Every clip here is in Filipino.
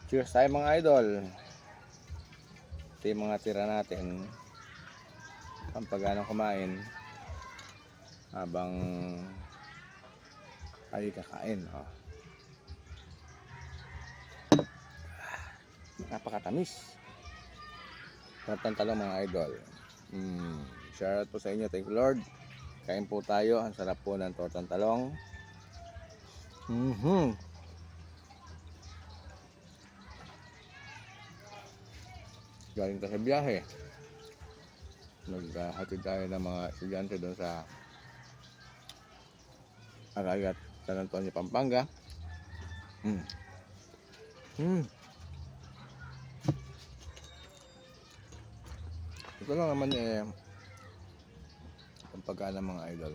Cheers tayo mga idol. Ito yung mga tira natin. Pampaganang kumain habang ay kakain. Oh. Napakatamis. Sarap ng talong mga idol. Shoutout po sa inyo. Thank you Lord. Kain po tayo. Ang sarap po ng tortang talong. Galing tayo sa biyahe. Naghatid tayo ng mga estudyante doon sa Arayat, San Antonio, Pampanga. Ito lang naman ang pagkaan ng mga idol.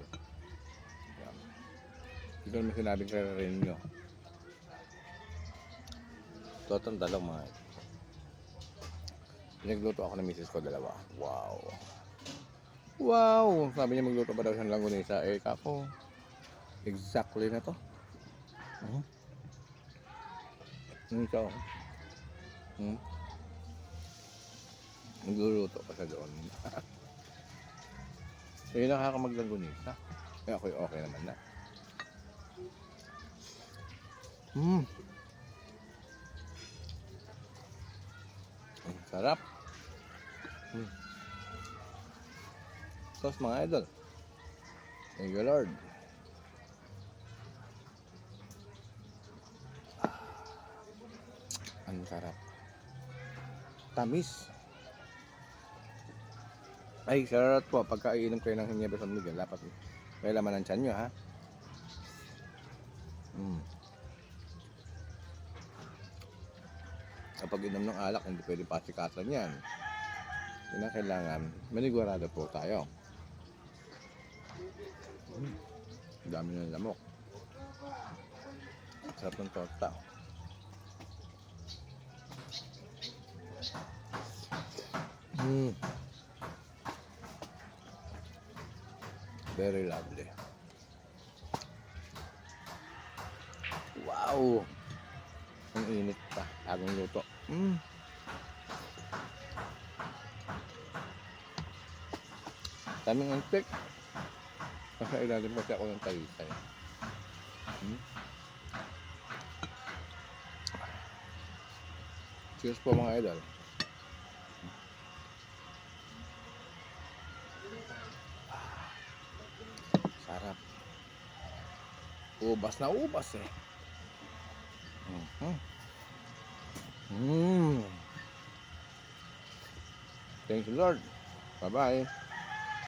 Yan. Ito naman sinabing kararin nyo. Totong talong mga idol. Pinagluto ako ng misis ko dalawa. Wow. Wow! Sabi niya magluto pa daw siyang langgunisa. Kako. Exactly na to. Ito. Nagluluto pa siya doon. Kaya nakakamaglanggunisa. Kaya ako okay naman na. Sarap. Sauce mga idol. Thank you Lord. Ang sarap. Tamis. Ay, sarap po. Pagka iinom kayo ng Ginebra San Miguel, dapat may laman ng tiyan nyo, ha? Kapag inom ng alak, hindi pwede pasikatan yan. Yun ang kailangan. Manigurado po tayo. Dami ng lamok. Sarap ng torta. Very lovely. Wow! Ang init pa. Agong luto. Daming antik. Nasa ilalim kasi ako ng talisay. Cheers po mga idol. Sarap. Ubas na ubas eh. Thank you Lord. Bye bye.